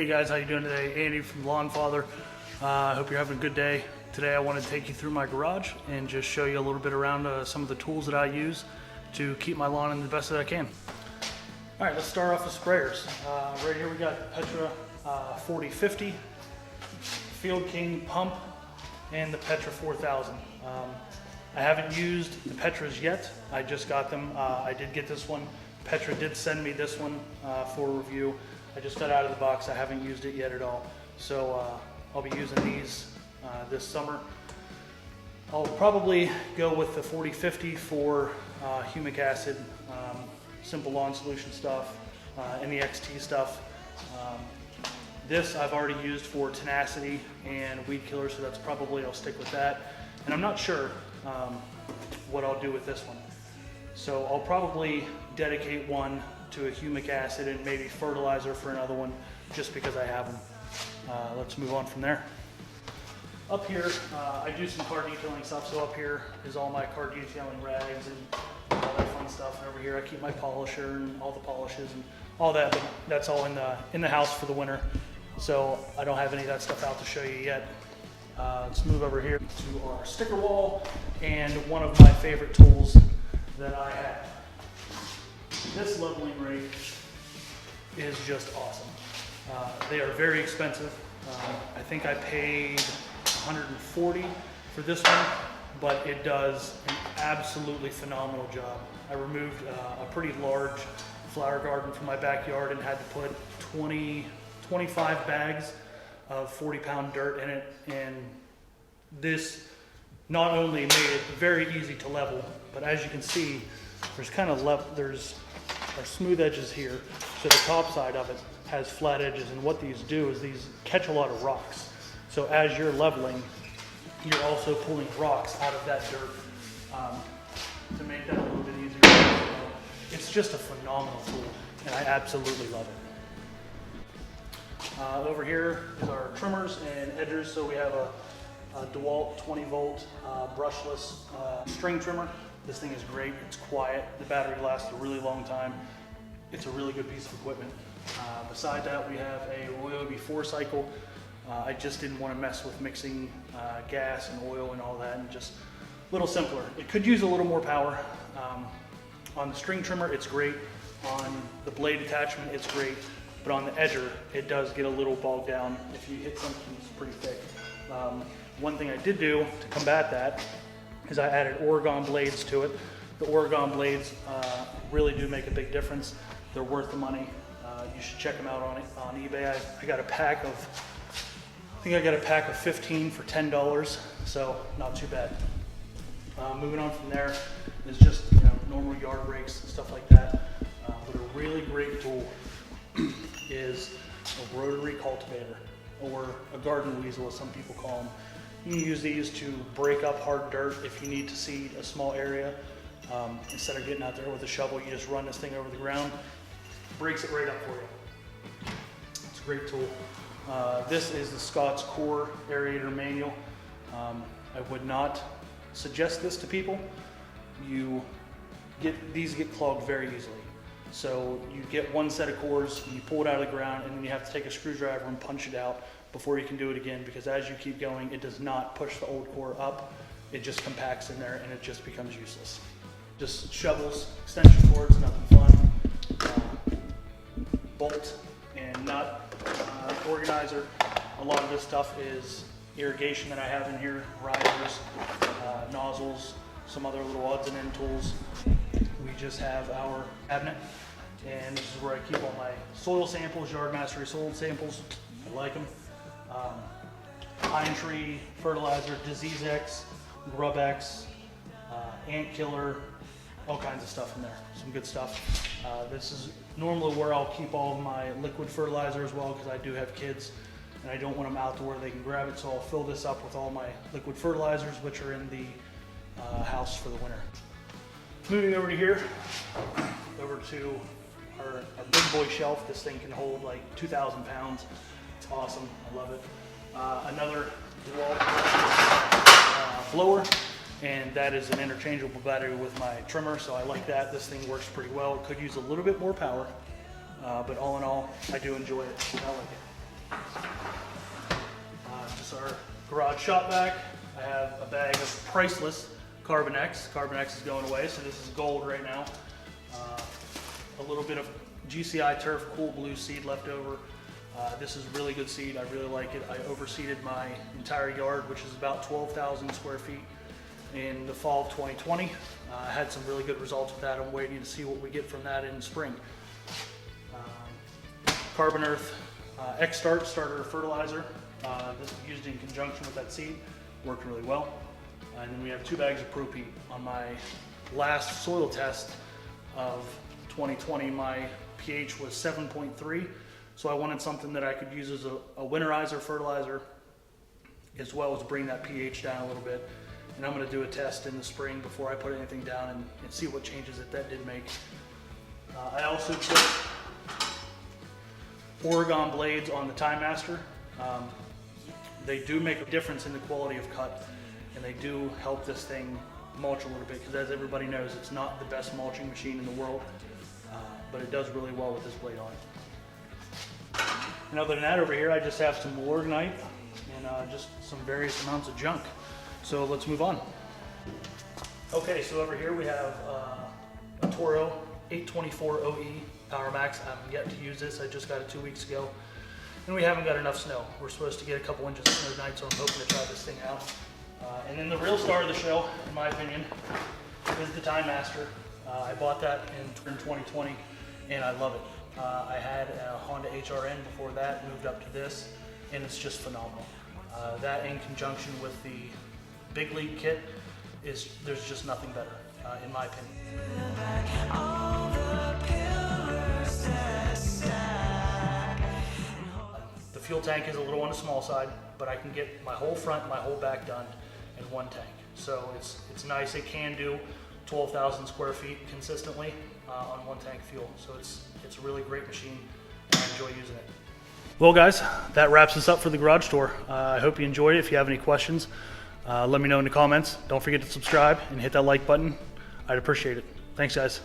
Hey guys, how you doing today? Andy from Lawn Father. I hope you're having a good day. Today I want to take you through my garage and just show you a little bit around some of the tools that I use to keep my lawn in the best that I can. All right, let's start off with sprayers. Right here we got Petra 4050, Field King pump, and the Petra 4000. I haven't used the Petras yet. I just got them. I did get this one. Petra did send me this one for review. I just got out of the box. I haven't used it yet at all. So I'll be using these this summer. I'll probably go with the 4050 for humic acid, simple lawn solution stuff, and the XT stuff. This I've already used for tenacity and weed killer, so that's probably, I'll stick with that. And I'm not sure what I'll do with this one. So I'll probably dedicate one to a humic acid and maybe fertilizer for another one, just because I have them. Let's move on from there. Up here, I do some car detailing stuff, so up here is all my car detailing rags and all that fun stuff. And over here I keep my polisher and all the polishes and all that, but that's all in the house for the winter. So I don't have any of that stuff out to show you yet. Let's move over here to our sticker wall and one of my favorite tools that I have. This leveling rake is just awesome. They are very expensive. I think I paid $140 for this one, but it does an absolutely phenomenal job. I removed a pretty large flower garden from my backyard and had to put 25 bags of 40-pound dirt in it, and this not only made it very easy to level, but as you can see, there's our smooth edges here, so the top side of it has flat edges, and what these do is these catch a lot of rocks. So as you're leveling, you're also pulling rocks out of that dirt to make that a little bit easier. So it's just a phenomenal tool, and I absolutely love it. Over here is our trimmers and edgers. So we have a DeWalt 20-volt brushless string trimmer. This thing is great. It's quiet. The battery lasts a really long time. It's a really good piece of equipment. Beside that, we have a Ryobi 4-cycle. I just didn't want to mess with mixing gas and oil and all that, and just a little simpler. It could use a little more power. On the string trimmer, it's great. On the blade attachment, it's great. But on the edger, it does get a little bogged down if you hit something that's pretty thick. One thing I did do to combat that is I added Oregon blades to it. The Oregon blades really do make a big difference. They're worth the money. You should check them out on eBay. I got a pack of, I think I got a pack of 15 for $10, so not too bad. Moving on from there is just normal yard rakes and stuff like that. But a really great tool is a rotary cultivator, or a garden weasel as some people call them. You can use these to break up hard dirt if you need to seed a small area. Instead of getting out there with a shovel, you just run this thing over the ground. Breaks it right up for you. It's a great tool. This is the Scott's Core Aerator Manual. I would not suggest this to people. These get clogged very easily. So you get one set of cores, and you pull it out of the ground, and then you have to take a screwdriver and punch it out before you can do it again, because as you keep going, it does not push the old core up. It just compacts in there and it just becomes useless. Just shovels, extension cords, nothing fun. Bolt and nut organizer. A lot of this stuff is irrigation that I have in here, risers, nozzles, some other little odds and end tools. We just have our cabinet, and this is where I keep all my soil samples, Yard Mastery soil samples. I like them. Pine tree, fertilizer, Disease X, Grub X, ant killer, all kinds of stuff in there. Some good stuff. This is normally where I'll keep all of my liquid fertilizer as well, because I do have kids and I don't want them out to where they can grab it. So I'll fill this up with all my liquid fertilizers, which are in the house for the winter. Moving over to here, over to our big boy shelf. This thing can hold like 2,000 pounds. It's awesome. I love it. Another DeWalt blower, and that is an interchangeable battery with my trimmer, so I like that. This thing works pretty well. It could use a little bit more power, but all in all, I do enjoy it. I like it. Just our garage shop vac. I have a bag of priceless Carbon X. Carbon X is going away, so this is gold right now. A little bit of GCI Turf Cool Blue seed left over. This is really good seed. I really like it. I overseeded my entire yard, which is about 12,000 square feet in the fall of 2020. I had some really good results with that. I'm waiting to see what we get from that in spring. Carbon Earth X-Start starter fertilizer. This is used in conjunction with that seed. Worked really well. And then we have 2 bags of Pro-Peat. On my last soil test of 2020, my pH was 7.3. So I wanted something that I could use as a winterizer fertilizer, as well as bring that pH down a little bit. And I'm going to do a test in the spring before I put anything down and see what changes that did make. I also put Oregon blades on the Time Master. They do make a difference in the quality of cut, and they do help this thing mulch a little bit, because as everybody knows, it's not the best mulching machine in the world, but it does really well with this blade on it. And other than that, over here I just have some Orgonite and just some various amounts of junk. So let's move on. Okay, so over here we have a Toro 824 OE Power Max. I'm yet to use this. I just got it 2 weeks ago. And we haven't got enough snow. We're supposed to get a couple inches of snow tonight, so I'm hoping to try this thing out. And then the real star of the show, in my opinion, is the Time Master. I bought that in 2020, and I love it. I had a Honda HRN before that, moved up to this, and it's just phenomenal. That in conjunction with the Big League kit, there's just nothing better, in my opinion. The fuel tank is a little on the small side, but I can get my whole front and my whole back done in one tank. So it's nice. It can do 12,000 square feet consistently on one tank fuel. So it's a really great machine, and I enjoy using it. Well guys, that wraps us up for the garage tour. I hope you enjoyed it. If you have any questions, let me know in the comments. Don't forget to subscribe and hit that like button. I'd appreciate it. Thanks guys.